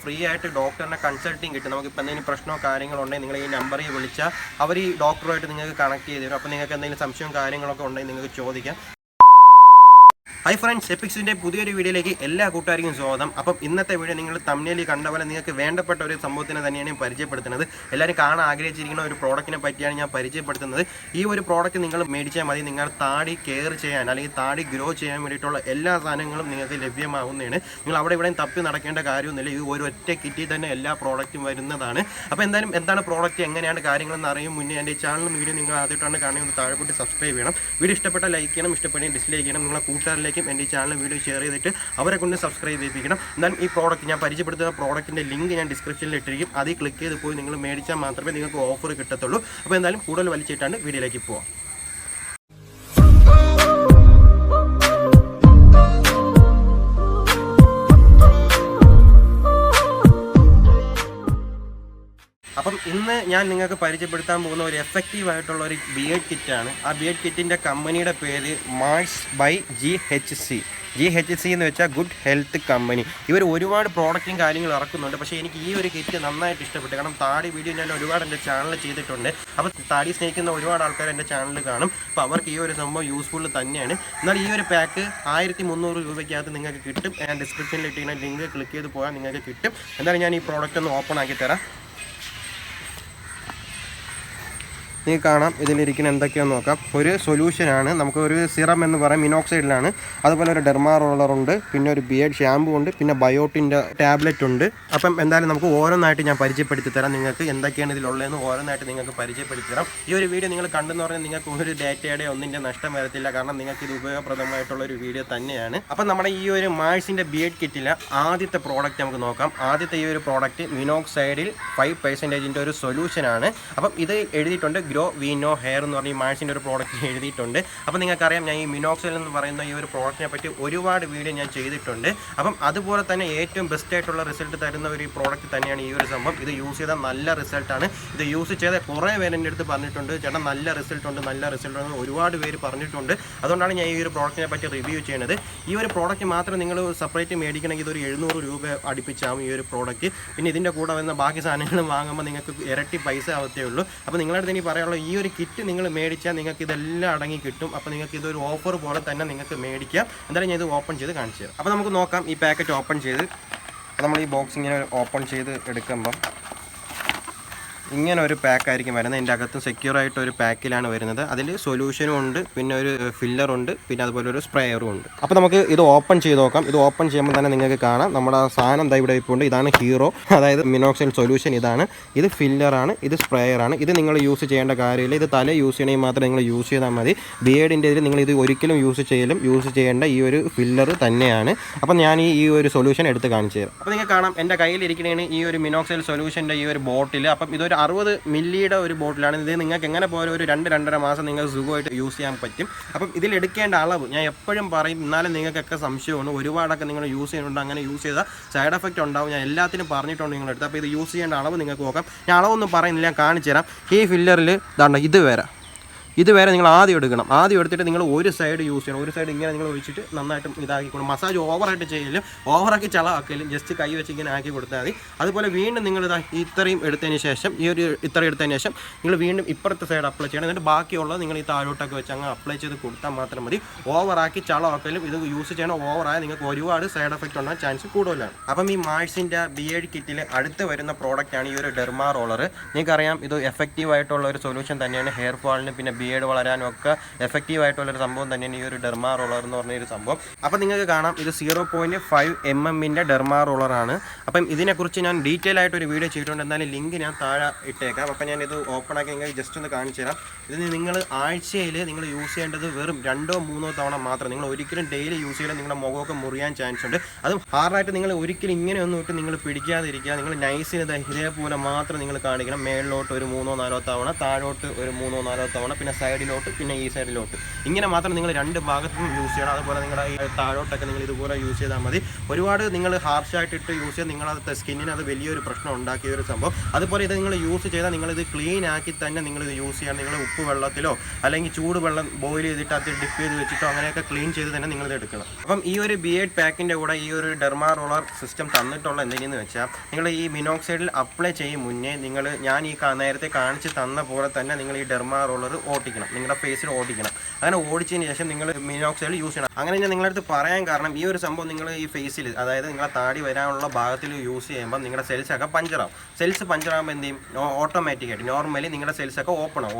Free ആയിട്ട് ഡോക്ടറിനെ consulting കിട്ടും. നമുക്കിപ്പോൾ എന്തെങ്കിലും പ്രശ്നമോ കാര്യങ്ങളോ ഉണ്ടെങ്കിൽ നിങ്ങൾ ഈ നമ്പറിൽ വിളിച്ചാൽ അവർ ഈ ഡോക്ടറുമായിട്ട് നിങ്ങൾക്ക് കണക്ട് ചെയ്ത് തരും. അപ്പോൾ നിങ്ങൾക്ക് എന്തെങ്കിലും സംശയവും കാര്യങ്ങളൊക്കെ ഉണ്ടെങ്കിൽ നിങ്ങൾക്ക് ചോദിക്കാം. ഹായ് ഫ്രണ്ട്സ്, എപ്പിക്സിൻ്റെ പുതിയൊരു വീഡിയോയിലേക്ക് എല്ലാ കൂട്ടുകാർക്കും സ്വാഗതം. അപ്പം ഇന്നത്തെ വീഡിയോ നിങ്ങൾ തമ്മിൽ കണ്ട പോലെ നിങ്ങൾക്ക് വേണ്ടപ്പെട്ട ഒരു സംഭവത്തിനെ തന്നെയാണ് ഞാൻ പരിചയപ്പെടുത്തുന്നത്. എല്ലാവരും കാണാൻ ആഗ്രഹിച്ചിരിക്കുന്ന ഒരു പ്രോഡക്റ്റിനെ പറ്റിയാണ് ഞാൻ പരിചയപ്പെടുത്തുന്നത്. ഈ ഒരു പ്രോഡക്റ്റ് നിങ്ങൾ മേടിച്ചാൽ മതി. നിങ്ങൾ താടി കെയർ ചെയ്യാൻ അല്ലെങ്കിൽ താടി ഗ്രോ ചെയ്യാൻ വേണ്ടിയിട്ടുള്ള എല്ലാ സാധനങ്ങളും നിങ്ങൾക്ക് ലഭ്യമാവുന്നതാണ്. നിങ്ങൾ അവിടെ ഇവിടെയും തപ്പി നടക്കേണ്ട കാര്യമൊന്നുമില്ല. ഈ ഒരു ഒറ്റ കിറ്റിൽ തന്നെ എല്ലാ പ്രോഡക്റ്റും വരുന്നതാണ്. അപ്പോൾ എന്തായാലും എന്താണ് പ്രോഡക്റ്റ്, എങ്ങനെയാണ് കാര്യങ്ങളെന്ന് അറിയും മുന്നേ എൻ്റെ ചാനലും വീഡിയോ നിങ്ങൾ ആദ്യമായിട്ടാണ് കാണുന്നത്, താഴെ പോയിട്ട് സബ്സ്ക്രൈബ് ചെയ്യണം. വീഡിയോ ഇഷ്ടപ്പെട്ട ലൈക്ക് ചെയ്യണം, ഇഷ്ടപ്പെട്ടെങ്കിൽ ഡിസ്ലൈക്ക് ചെയ്യണം. നിങ്ങളെ കൂട്ടുകാരിലേക്ക് എൻ്റെ ചാനൽ വീഡിയോ ഷെയർ ചെയ്തിട്ട് അവരെ കൊണ്ട് സബ്സ്ക്രൈബ് ചെയ്യിപ്പിക്കണം. എന്നാലും ഈ പ്രോഡക്റ്റ് ഞാൻ പരിചയപ്പെടുത്തുന്ന പ്രോഡക്റ്റിൻ്റെ ലിങ്ക് ഞാൻ ഡിസ്ക്രിപ്ഷനിൽ ഇട്ടിരിക്കും. അതിൽ ക്ലിക്ക് ചെയ്ത് പോയി നിങ്ങൾ മേടിച്ചാൽ മാത്രമേ നിങ്ങൾക്ക് ഓഫർ കിട്ടത്തുള്ളൂ. അപ്പോൾ എന്തായാലും കൂടുതൽ വലിച്ചിട്ടാണ് വീഡിയോയിലേക്ക് പോവാം. അപ്പം ഇന്ന് ഞാൻ നിങ്ങൾക്ക് പരിചയപ്പെടുത്താൻ പോകുന്ന ഒരു എഫക്റ്റീവ് ആയിട്ടുള്ള ഒരു ബിയർഡ് കിറ്റാണ്. ആ ബിയർഡ് കിറ്റിൻ്റെ കമ്പനിയുടെ പേര് മാർസ് ബൈ GHC എന്ന് വെച്ചാൽ ഗുഡ് ഹെൽത്ത് കമ്പനി. ഇവർ ഒരുപാട് പ്രോഡക്റ്റും കാര്യങ്ങളും ഇറക്കുന്നുണ്ട്. പക്ഷേ എനിക്ക് ഈ ഒരു കിറ്റ് നന്നായിട്ട് ഇഷ്ടപ്പെട്ടു. കാരണം താടി വീഡിയോ ഞാൻ ഒരുപാട് എൻ്റെ ചാനലിൽ ചെയ്തിട്ടുണ്ട്. അപ്പോൾ താടി സ്നേഹിക്കുന്ന ഒരുപാട് ആൾക്കാർ എൻ്റെ ചാനലിൽ കാണും. അപ്പോൾ അവർക്ക് ഈ ഒരു സംഭവം യൂസ്ഫുൾ തന്നെയാണ്. എന്നാൽ ഈ ഒരു പാക്ക് 1300 രൂപയ്ക്കകത്ത് നിങ്ങൾക്ക് കിട്ടും. ഞാൻ ഡിസ്ക്രിപ്ഷനിൽ ഇട്ടിരിക്കുന്ന ലിങ്ക് ക്ലിക്ക് ചെയ്ത് പോയാൽ നിങ്ങൾക്ക് കിട്ടും. എന്തായാലും ഞാൻ ഈ പ്രോഡക്റ്റ് ഒന്ന് ഓപ്പൺ ആക്കി തരാം. നിങ്ങൾക്ക് കാണാം ഇതിലിരിക്കുന്ന എന്തൊക്കെയാണെന്ന് നോക്കാം. ഒരു സൊല്യൂഷനാണ്, നമുക്ക് ഒരു സിറം എന്ന് പറയും, മിനോക്സൈഡിലാണ്. അതുപോലെ ഒരു ഡെർമാ റോളർ ഉണ്ട്, പിന്നെ ഒരു ബിയർഡ് ഷാമ്പു ഉണ്ട്, പിന്നെ ബയോട്ടിൻ്റെ ടാബ്ലറ്റ് ഉണ്ട്. അപ്പം എന്തായാലും നമുക്ക് ഓരോന്നായിട്ട് ഞാൻ പരിചയപ്പെടുത്തി തരാം. നിങ്ങൾക്ക് എന്തൊക്കെയാണ് ഇതിലുള്ളതെന്ന് ഓരോന്നായിട്ട് നിങ്ങൾക്ക് പരിചയപ്പെടുത്തി തരാം. ഈ ഒരു വീഡിയോ നിങ്ങൾ കണ്ടെന്ന് പറഞ്ഞാൽ നിങ്ങൾക്ക് ഒരു ഡേറ്റയുടെ ഒന്നിൻ്റെ നഷ്ടം വരത്തില്ല. കാരണം നിങ്ങൾക്ക് ഇത് ഉപയോഗപ്രദമായിട്ടുള്ള ഒരു വീഡിയോ തന്നെയാണ്. അപ്പം നമ്മുടെ ഈ ഒരു മാഴ്സിൻ്റെ ബിയർഡ് കിറ്റിലെ ആദ്യത്തെ പ്രോഡക്റ്റ് നമുക്ക് നോക്കാം. ആദ്യത്തെ ഈ ഒരു പ്രോഡക്റ്റ് മിനോക്സൈഡിൽ 5% ഒരു സൊല്യൂഷനാണ്. അപ്പം ഇത് എഴുതിയിട്ടുണ്ട് ഗ്രോ വി നോ ഹെയർ എന്ന് പറഞ്ഞ് ഈ മാഴ്സിൻ്റെ ഒരു പ്രോഡക്റ്റ് എഴുതിയിട്ടുണ്ട്. അപ്പോൾ നിങ്ങൾക്കറിയാം ഞാൻ ഈ മിനോക്സൈഡ് എന്ന് പറയുന്ന ഈ ഒരു പ്രോഡക്റ്റിനെ പറ്റി ഒരുപാട് വീഡിയോ ഞാൻ ചെയ്തിട്ടുണ്ട്. അപ്പം അതുപോലെ തന്നെ ഏറ്റവും ബെസ്റ്റ് ആയിട്ടുള്ള റിസൾട്ട് തരുന്ന ഒരു പ്രോഡക്റ്റ് തന്നെയാണ് ഈ ഒരു സംഭവം. ഇത് യൂസ് ചെയ്താൽ നല്ല റിസൾട്ടാണ്. ഇത് യൂസ് ചെയ്ത കുറേ പേര് എൻ്റെ അടുത്ത് പറഞ്ഞിട്ടുണ്ട്, ചേട്ടാ നല്ല റിസൾട്ട് ഉണ്ട് ഒരുപാട് പേര് പറഞ്ഞിട്ടുണ്ട്. അതുകൊണ്ടാണ് ഞാൻ ഈ ഒരു പ്രോഡക്റ്റിനെ പറ്റി റിവ്യൂ ചെയ്യുന്നത്. ഈ ഒരു പ്രോഡക്റ്റ് മാത്രം നിങ്ങൾ സെപ്പറേറ്റ് മേടിക്കണമെങ്കിൽ ഇതൊരു 700 രൂപ അടുപ്പിച്ചാവും ഈ ഒരു പ്രോഡക്റ്റ്. പിന്നെ ഇതിൻ്റെ കൂടെ വരുന്ന ബാക്കി സാധനങ്ങളും വാങ്ങുമ്പോൾ നിങ്ങൾക്ക് ഇരട്ടി പൈസ ആവത്തേ ഉള്ളൂ. അപ്പോൾ നിങ്ങളുടെ അടുത്ത് ഇനി പറയാനുള്ള ഈ ഒരു കിറ്റ് നിങ്ങൾ മേടിച്ചാൽ നിങ്ങൾക്ക് ഇതെല്ലാം അടങ്ങി കിട്ടും. അപ്പോൾ നിങ്ങൾക്ക് ഇതൊരു ഓഫർ പോലെ തന്നെ നിങ്ങൾക്ക് മേടിക്കാം. എന്തായാലും ഞാൻ ഇത് ഓപ്പൺ ചെയ്ത് കാണിച്ചു തരാം. അപ്പോൾ നമുക്ക് നോക്കാം ഈ പാക്കറ്റ് ഓപ്പൺ ചെയ്ത്. നമ്മൾ ഈ ബോക്സ് ഇങ്ങനെ ഓപ്പൺ ചെയ്ത് എടുക്കുമ്പം ഇങ്ങനെ ഒരു പാക്കായിരിക്കും വരുന്നത്. അതിൻ്റെ അകത്തും സെക്യൂറായിട്ട് ഒരു പാക്കിലാണ് വരുന്നത്. അതിൽ സൊല്യൂഷനും ഉണ്ട്, പിന്നെ ഒരു ഫില്ലറുണ്ട്, പിന്നെ അതുപോലെ ഒരു സ്പ്രേയറും ഉണ്ട്. അപ്പോൾ നമുക്ക് ഇത് ഓപ്പൺ ചെയ്ത് നോക്കാം. ഇത് ഓപ്പൺ ചെയ്യുമ്പോൾ തന്നെ നിങ്ങൾക്ക് കാണാം നമ്മുടെ സാധനം എന്താ ഇവിടെ ഇപ്പോൾ ഉണ്ട്. ഇതാണ് ഹീറോ, അതായത് മിനോക്സൈഡ് സൊല്യൂഷൻ. ഇതാണ്, ഇത് ഫില്ലറാണ്, ഇത് സ്പ്രേയറാണ്. ഇത് നിങ്ങൾ യൂസ് ചെയ്യേണ്ട കാര്യമില്ല. ഇത് തല യൂസ് ചെയ്യണമെങ്കിൽ മാത്രം നിങ്ങൾ യൂസ് ചെയ്താൽ മതി. ബിയേഡിൻ്റെ ഇതിൽ നിങ്ങൾ ഇത് ഒരിക്കലും യൂസ് ചെയ്യേണ്ട ഈ ഒരു ഫില്ലർ തന്നെയാണ്. അപ്പം ഞാൻ ഈ ഒരു സൊല്യൂഷൻ എടുത്ത് കാണിച്ചു തരാം. അപ്പോൾ നിങ്ങൾക്ക് കാണാം എൻ്റെ കയ്യിലിരിക്കുന്നതാണ് ഈ ഒരു മിനോക്സൈഡ് സൊല്യൂഷൻ്റെ ഈ ഒരു ബോട്ടിൽ. അപ്പം ഇതൊരു 60 മില്ലിയുടെ ഒരു ബോട്ടിലാണ്. ഇത് നിങ്ങൾക്ക് എങ്ങനെ പോലും ഒരു 2-2.5 മാസം നിങ്ങൾക്ക് സുഖമായിട്ട് യൂസ് ചെയ്യാൻ പറ്റും. അപ്പം ഇതിൽ എടുക്കേണ്ട അളവ് ഞാൻ എപ്പോഴും പറയും, എന്നാലും നിങ്ങൾക്കൊക്കെ സംശയമാണ്. ഒരുപാടൊക്കെ നിങ്ങൾ യൂസ് ചെയ്യുന്നുണ്ട്, അങ്ങനെ യൂസ് ചെയ്താൽ സൈഡ് എഫക്റ്റ് ഉണ്ടാവും. ഞാൻ എല്ലാത്തിനും പറഞ്ഞിട്ടുണ്ട് നിങ്ങളെടുത്ത്. അപ്പോൾ ഇത് യൂസ് ചെയ്യേണ്ട അളവ് നിങ്ങൾക്ക് നോക്കാം. ഞാൻ അളവൊന്നും പറയുന്നില്ല, ഞാൻ കാണിച്ചു തരാം. ഈ ഫില്ലറിൽ ഇതാണ് ഇതുവരെ നിങ്ങൾ ആദ്യം എടുക്കണം. ആദ്യം എടുത്തിട്ട് നിങ്ങൾ ഒരു സൈഡ് യൂസ് ചെയ്യണം. ഒരു സൈഡ് ഇങ്ങനെ നിങ്ങൾ ഒഴിച്ചിട്ട് നന്നായിട്ട് ഇതാക്കിക്കണം. മസാജ് ഓവറായിട്ട് ചെയ്യലും ഓവറാക്കി ചളമാക്കലും ജസ്റ്റ് കൈ വെച്ച് ഇങ്ങനെ ആക്കി കൊടുത്താൽ മതി. അതുപോലെ വീണ്ടും നിങ്ങൾ ഇത്രയും എടുത്തതിന് ശേഷം ഇത്രയും എടുത്തതിന് ശേഷം നിങ്ങൾ വീണ്ടും ഇപ്പുറത്തെ സൈഡ് അപ്ലൈ ചെയ്യണം. എന്നിട്ട് ബാക്കിയുള്ളത് നിങ്ങൾ ഈ താഴോട്ടൊക്കെ വെച്ച് അങ്ങ് അപ്ലൈ ചെയ്ത് കൊടുത്താൽ മാത്രം മതി. ഓവറാക്കി ചളമാക്കലും ഇത് യൂസ് ചെയ്യണം. ഓവറായ നിങ്ങൾക്ക് ഒരുപാട് സൈഡ് എഫക്റ്റ് ഉണ്ടാകാൻ ചാൻസ് കൂടുതലാണ്. അപ്പം ഈ മാഴ്സിൻ്റെ ബിയേഡ് കിറ്റിൽ അടുത്ത് വരുന്ന പ്രോഡക്റ്റാണ് ഈ ഒരു ഡെർമാ റോളർ. നിങ്ങൾക്കറിയാം ഇത് എഫക്റ്റീവ് ആയിട്ടുള്ള ഒരു സൊല്യൂഷൻ തന്നെയാണ്. ഹെയർ ഫാളിന് പിന്നെ ബിയേഡ് വളരാനും ഒക്കെ എഫക്റ്റീവ് ആയിട്ടുള്ളൊരു സംഭവം തന്നെയാണ് ഈ ഒരു ഡെർമാ റോളർ എന്ന് പറഞ്ഞൊരു സംഭവം. അപ്പോൾ നിങ്ങൾക്ക് കാണാം ഇത് 0.5 mm ഡെർമാ റോളറാണ്. അപ്പം ഇതിനെക്കുറിച്ച് ഞാൻ ഡീറ്റെയിൽ ആയിട്ടൊരു വീഡിയോ ചെയ്തിട്ടുണ്ട്. എന്നാലും ലിങ്ക് ഞാൻ താഴെ ഇട്ടേക്കാം. അപ്പം ഞാൻ ഇത് ഓപ്പൺ ആക്കി നിങ്ങൾക്ക് ജസ്റ്റ് ഒന്ന് കാണിച്ചു തരാം. ഇത് നിങ്ങൾ ആഴ്ചയിൽ നിങ്ങൾ യൂസ് ചെയ്യേണ്ടത് വെറും 2-3 തവണ മാത്രം. നിങ്ങൾ ഒരിക്കലും ഡെയിലി യൂസ് ചെയ്താൽ നിങ്ങളുടെ മുഖമൊക്കെ മുറിയാൻ ചാൻസ് ഉണ്ട്. അതും ഹാർഡായിട്ട് നിങ്ങൾ ഒരിക്കലും ഇങ്ങനെയൊന്നും ഇട്ട് നിങ്ങൾ പിടിക്കാതിരിക്കുക. നിങ്ങൾ നൈസിന് ഇതേപോലെ മാത്രം നിങ്ങൾ കാണിക്കണം. മേളിലോട്ട് ഒരു 3-4 തവണ, താഴോട്ട് ഒരു 3-4 തവണ, പിന്നെ സൈഡിലോട്ട് പിന്നെ ഈ സൈഡിലോട്ട് ഇങ്ങനെ മാത്രം നിങ്ങൾ രണ്ട് ഭാഗത്തും യൂസ് ചെയ്യണം. അതുപോലെ നിങ്ങളുടെ ഈ താഴോട്ടൊക്കെ നിങ്ങൾ ഇതുപോലെ യൂസ് ചെയ്താൽ മതി. ഒരുപാട് നിങ്ങൾ ഹാർഷായിട്ടിട്ട് യൂസ് ചെയ്താൽ നിങ്ങളത് സ്കിന്നിന് അത് വലിയൊരു പ്രശ്നം ഉണ്ടാക്കിയ ഒരു സംഭവം. അതുപോലെ ഇത് നിങ്ങൾ യൂസ് ചെയ്താൽ നിങ്ങളിത് ക്ലീൻ ആക്കി തന്നെ നിങ്ങളിത് യൂസ് ചെയ്യണം. നിങ്ങൾ ഉപ്പ് വെള്ളത്തിലോ അല്ലെങ്കിൽ ചൂട് വെള്ളം ബോയിൽ ചെയ്തിട്ട് അത് ഡിപ്പ് ചെയ്ത് വെച്ചിട്ടോ അങ്ങനെയൊക്കെ ക്ലീൻ ചെയ്ത് തന്നെ നിങ്ങളിത് എടുക്കണം. അപ്പം ഈ ഒരു ബിയേഡ് പാക്കിൻ്റെ കൂടെ ഈ ഒരു ഡെർമാ റോളർ സിസ്റ്റം തന്നിട്ടുള്ള എന്തെങ്കിലും വെച്ചാൽ നിങ്ങൾ ഈ മിനോക്സൈഡിൽ അപ്ലൈ ചെയ്യും മുന്നേ ഞാൻ ഈ നേരത്തെ കാണിച്ച് തന്ന പോലെ തന്നെ നിങ്ങൾ ഈ ഡെർമാ റോളർ ഓടിക്കണം, നിങ്ങളുടെ ഫേസിൽ ഓടിക്കണം. അങ്ങനെ ഓടിച്ചതിന് ശേഷം നിങ്ങൾ മിനോക്സൈഡ് യൂസ് ചെയ്യണം. അങ്ങനെ ഞാൻ നിങ്ങളുടെ അടുത്ത് പറയാൻ കാരണം ഈ ഒരു സംഭവം നിങ്ങൾ ഈ ഫേസിൽ, അതായത് നിങ്ങളെ താടി വരാനുള്ള ഭാഗത്തിൽ യൂസ് ചെയ്യുമ്പോൾ നിങ്ങളുടെ സെൽസൊക്കെ പഞ്ചറാവും. സെൽസ് പഞ്ചറാകുമ്പോൾ എന്ത് ചെയ്യും? ഓട്ടോമാറ്റിക്കായിട്ട് നോർമലി നിങ്ങളുടെ സെൽസൊക്കെ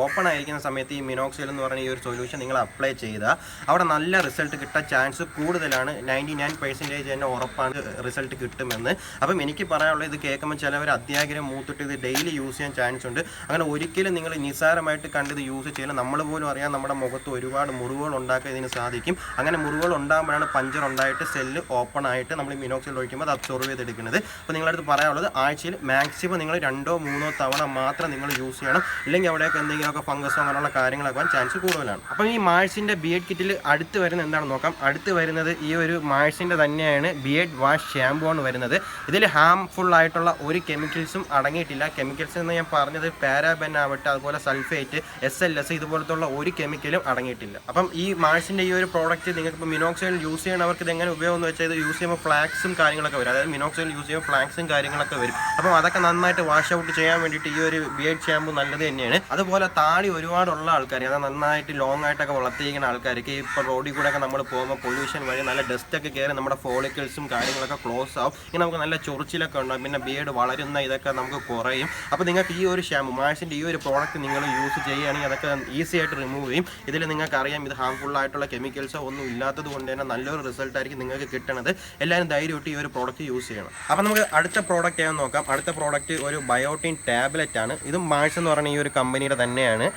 ഓപ്പൺ ആയിരിക്കുന്ന സമയത്ത് ഈ മിനോക്സൈഡ് എന്ന് പറയുന്ന ഈ ഒരു സൊല്യൂഷൻ നിങ്ങൾ അപ്ലൈ ചെയ്താൽ അവിടെ നല്ല റിസൾട്ട് കിട്ടാൻ ചാൻസ് കൂടുതലാണ്. 99% തന്നെ ഉറപ്പാണ് റിസൾട്ട് കിട്ടുമെന്ന്. അപ്പം എനിക്ക് പറയാനുള്ളത്, ഇത് കേൾക്കുമ്പോൾ ചിലവർ അത്യാഗ്രഹം മൂത്തിട്ട് ഇത് ഡെയിലി യൂസ് ചെയ്യാൻ ചാൻസ് ഉണ്ട്. അങ്ങനെ ഒരിക്കലും നിങ്ങൾ നിസ്സാരമായിട്ട് കണ്ടിത് യൂസ് ചെയ്യണം. നമ്മൾ പോലും അറിയാം നമ്മുടെ മുഖത്ത് ഒരുപാട് മുറിവുകൾ ഉണ്ടാക്കാൻ ഇതിന് സാധിക്കും. അങ്ങനെ മുറിവുകൾ ഉണ്ടാകുമ്പോഴാണ് പഞ്ചർ ഉണ്ടായിട്ട് സെല്ല് ഓപ്പൺ ആയിട്ട് നമ്മൾ മിനോക്സൈഡ് ഒഴിക്കുമ്പോൾ അത് അബ്സോർവ് ചെയ്തെടുക്കുന്നത്. അപ്പോൾ നിങ്ങളടുത്ത് പറയാനുള്ളത്, ആഴ്ചയിൽ മാക്സിമം നിങ്ങൾ 2-3 തവണ മാത്രം നിങ്ങൾ യൂസ് ചെയ്യണം. ഇല്ലെങ്കിൽ അവിടെയൊക്കെ എന്തെങ്കിലുമൊക്കെ ഫംഗസോ അങ്ങനെയുള്ള കാര്യങ്ങളൊക്കെ ചാൻസ് കൂടുതലാണ്. അപ്പം ഈ മാഴ്സിൻ്റെ ബിയേഡ് കിറ്റിൽ അടുത്ത് വരുന്നത് എന്താണെന്ന് നോക്കാം. അടുത്ത് വരുന്നത് ഈ ഒരു മാഴ്സിൻ്റെ തന്നെയാണ് ബിയേഡ് വാഷ് ഷാമ്പൂ ആണ് വരുന്നത്. ഇതിൽ ഹാംഫുൾ ആയിട്ടുള്ള ഒരു കെമിക്കൽസും അടങ്ങിയിട്ടില്ല. കെമിക്കൽസ് എന്ന് ഞാൻ പറഞ്ഞത് പാരാബെൻ ആവട്ടെ, അതുപോലെ സൾഫേറ്റ്, SLS ഇതുപോലത്തുള്ള ഒരു കെമിക്കലും അടങ്ങിയിട്ടില്ല. അപ്പം ഈ മാഴ്സിൻ്റെ ഈ ഒരു പ്രോഡക്റ്റ് നിങ്ങൾക്ക് ഇപ്പോൾ മിനോക്സൈഡ് യൂസ് ചെയ്യണവർക്ക് ഇത് എങ്ങനെ ഉപയോഗം എന്ന് വെച്ചാൽ, ഇത് യൂസ് ചെയ്യുമ്പോൾ ഫ്ലാക്സും കാര്യങ്ങളൊക്കെ വരും. അതായത് മിനോക്സൈഡ് യൂസ് ചെയ്യുമ്പോൾ ഫ്ലാക്സും കാര്യങ്ങളൊക്കെ വരും. അപ്പം അതൊക്കെ നന്നായിട്ട് വാഷ് ഔട്ട് ചെയ്യാൻ വേണ്ടിയിട്ട് ഈ ഒരു ബിയേഡ് ഷാമ്പൂ നല്ലത് തന്നെയാണ്. അതുപോലെ താടി ഒരുപാടുള്ള ആൾക്കാർ, അത് നന്നായിട്ട് ലോങ് ആയിട്ടൊക്കെ വളർത്തിയിരിക്കുന്ന ആൾക്കാർക്ക് ഇപ്പോൾ റോഡിൽ കൂടെ ഒക്കെ നമ്മൾ പോകുമ്പോൾ പൊല്യൂഷൻ വഴി നല്ല ഡസ്റ്റൊക്കെ കയറി നമ്മുടെ ഫോളിക്കിൾസും കാര്യങ്ങളൊക്കെ ക്ലോസ് ആവും. ഇങ്ങനെ നമുക്ക് നല്ല ചൊറിച്ചിലൊക്കെ ഉണ്ടാകും. പിന്നെ ബിയേഡ് വളരുന്ന ഇതൊക്കെ നമുക്ക് കുറയും. അപ്പോൾ നിങ്ങൾക്ക് ഈ ഒരു ഷാമ്പൂ മാഴ്സിൻ്റെ ഈ ഒരു പ്രോഡക്റ്റ് നിങ്ങൾ യൂസ് ചെയ്യുകയാണെങ്കിൽ അതൊക്കെ ഈസി ആയിട്ട് റിമൂവ് ചെയ്യും. ഇതിൽ നിങ്ങൾക്ക് അറിയാം ഇത് ഹാംഫുൾ ആയിട്ടുള്ള കെമിക്കൽസോ ഒന്നും ഇല്ലാത്തത് കൊണ്ട് തന്നെ നല്ലൊരു റിസൾട്ട് ആയിരിക്കും നിങ്ങൾക്ക് കിട്ടുന്നത്. എല്ലാവരും ധൈര്യമായിട്ട് ഈ ഒരു പ്രോഡക്റ്റ് യൂസ് ചെയ്യണം. അപ്പോൾ നമുക്ക് അടുത്ത പ്രോഡക്റ്റ് ഏതെന്ന് നോക്കാം. അടുത്ത പ്രോഡക്റ്റ് ഒരു ബയോട്ടിൻ ടാബ്ലറ്റ് ആണ്. ഇതും മാഴ്സ് എന്ന് പറയുന്ന ഈ ഒരു കമ്പനിയുടെ തന്നെയാണ്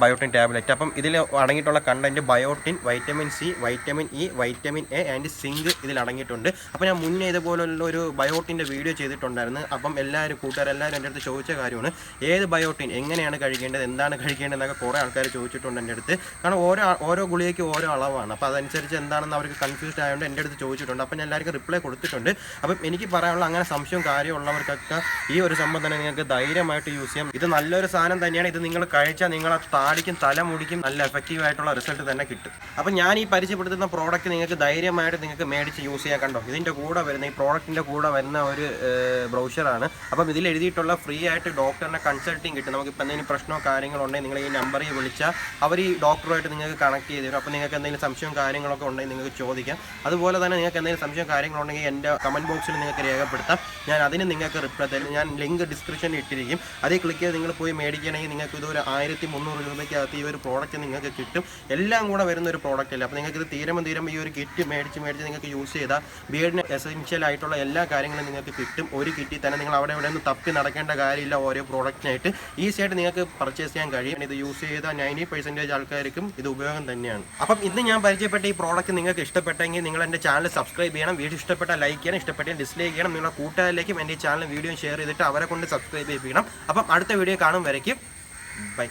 ബയോട്ടിൻ ടാബ്ലറ്റ്. അപ്പം ഇതിൽ അടങ്ങിയിട്ടുള്ള content biotin, vitamin C, vitamin E, vitamin A and zinc ഇതിൽ അടങ്ങിയിട്ടുണ്ട്. അപ്പോൾ ഞാൻ മുന്നേ ഇതുപോലുള്ള ഒരു ബയോട്ടിൻ്റെ വീഡിയോ ചെയ്തിട്ടുണ്ടായിരുന്നു. അപ്പം കൂട്ടുകാരെല്ലാവരും എൻ്റെ അടുത്ത് ചോദിച്ച കാര്യമാണ്, ഏത് ബയോട്ടിൻ എങ്ങനെയാണ് കഴിക്കേണ്ടത്, എന്താണ് കഴിക്കേണ്ടത് എന്നൊക്കെ കുറേ ആൾക്കാർ ചോദിച്ചിട്ടുണ്ട് എൻ്റെ അടുത്ത്. കാരണം ഓരോ ഗുളികയ്ക്ക് ഓരോ അളവാണ്. അപ്പോൾ അതനുസരിച്ച് എന്താണെന്ന് അവർക്ക് കൺഫ്യൂസ്ഡ് ആയതുകൊണ്ട് എൻ്റെ അടുത്ത് ചോദിച്ചിട്ടുണ്ട്. അപ്പം ഞാൻ എല്ലാവർക്കും റിപ്ലൈ കൊടുത്തിട്ടുണ്ട്. അപ്പം എനിക്ക് പറയാനുള്ള, അങ്ങനെ സംശയവും കാര്യമുള്ളവർക്കൊക്കെ ഈ ഒരു സംഭവം തന്നെ നിങ്ങൾക്ക് ധൈര്യമായിട്ട് യൂസ് ചെയ്യാം. ഇത് നല്ലൊരു സാധനം തന്നെയാണ്. ഇത് നിങ്ങൾ കഴിച്ചാൽ നിങ്ങളെ താടിക്കും തലമുടിക്കും നല്ല എഫക്റ്റീവ് ആയിട്ടുള്ള റിസൾട്ട് തന്നെ കിട്ടും. അപ്പം ഞാൻ ഈ പരിചയപ്പെടുത്തുന്ന പ്രോഡക്റ്റ് നിങ്ങൾക്ക് ധൈര്യമായിട്ട് നിങ്ങൾക്ക് മേടിച്ച് യൂസ് ചെയ്യാൻ. കണ്ടോ, ഇതിൻ്റെ കൂടെ വരുന്ന ഈ പ്രോഡക്റ്റിൻ്റെ കൂടെ വരുന്ന ഒരു ബ്രൗഷറാണ്. അപ്പം ഇതിൽ എഴുതിയിട്ടുള്ള ഫ്രീ ആയിട്ട് ഡോക്ടറിനെ കൺസൾട്ടിങ് കിട്ടും. നമുക്ക് ഇപ്പോൾ എന്തെങ്കിലും പ്രശ്നമോ കാര്യങ്ങളോ ഉണ്ടെങ്കിൽ നിങ്ങൾ ഈ നമ്പറിൽ വിളിച്ചാൽ അവർ ഈ ഡോക്ടറുമായിട്ട് നിങ്ങൾക്ക് കണക്ട് ചെയ്ത് തരും. അപ്പോൾ നിങ്ങൾക്ക് എന്തെങ്കിലും സംശയവും കാര്യങ്ങളൊക്കെ ഉണ്ടെങ്കിൽ നിങ്ങൾക്ക് ചോദിക്കാം. അതുപോലെ തന്നെ നിങ്ങൾക്ക് എന്തെങ്കിലും സംശയം കാര്യങ്ങളുണ്ടെങ്കിൽ എൻ്റെ കമൻറ്റ് ബോക്സിൽ നിങ്ങൾക്ക് രേഖപ്പെടുത്താം. ഞാൻ അതിന് നിങ്ങൾക്ക് റിപ്ലൈ തരും. ഞാൻ ലിങ്ക് ഡിസ്ക്രിപ്ഷനിൽ ഇട്ടിരിക്കും. അതിൽ ക്ലിക്ക് ചെയ്ത് നിങ്ങൾ പോയി മേടിക്കുകയാണെങ്കിൽ നിങ്ങൾക്ക് ഇതൊരു 1300 രൂപയ്ക്കകത്ത് ഈ ഒരു പ്രോഡക്റ്റ് നിങ്ങൾക്ക് കിട്ടും. എല്ലാം കൂടെ വരുന്ന ഒരു പ്രോഡക്റ്റ് അല്ല. അപ്പോൾ നിങ്ങൾക്ക് ഇത് തീരുമ്പോൾ ഈ ഒരു കിറ്റ് മേടിച്ച് നിങ്ങൾക്ക് യൂസ് ചെയ്താൽ ബിയേഡിന് എസെൻഷ്യൽ ആയിട്ടുള്ള എല്ലാ കാര്യങ്ങളും നിങ്ങൾക്ക് കിട്ടും. ഒരു കിറ്റിൽ തന്നെ നിങ്ങൾ അവിടെ ഇവിടെ നിന്ന് തപ്പി നടക്കേണ്ട കാര്യമില്ല. ഓരോ പ്രോഡക്റ്റിനായിട്ട് ഈസി ആയിട്ട് നിങ്ങൾക്ക് പർച്ചേസ് ചെയ്യാൻ കഴിയും. ഇത് യൂസ് ചെയ്ത 90% ആൾക്കാർക്കും ഇത് ഉപയോഗം തന്നെയാണ്. അപ്പം ഇന്ന് ഞാൻ പരിചയപ്പെട്ട ഈ പ്രോഡക്റ്റ് നിങ്ങൾക്ക് ഇഷ്ടപ്പെട്ടെങ്കിൽ നിങ്ങൾ എൻ്റെ ചാനൽ സബ്സ്ക്രൈബ് ചെയ്യണം. വീഡിയോ ഇഷ്ടപ്പെട്ടാൽ ലൈക്ക് ചെയ്യണം, ഇഷ്ടപ്പെട്ടാൽ ഡിസ്ലൈക്ക് ചെയ്യണം. നിങ്ങളുടെ കൂട്ടുകാരിലേക്കും എൻ്റെ ഈ ചാനൽ വീഡിയോ ഷെയർ ചെയ്തിട്ട് അവരെ കൊണ്ട് സബ്സ്ക്രൈബ് ചെയ്യണം. അപ്പം അടുത്ത വീഡിയോ കാണും വരയ്ക്കും. ബൈ.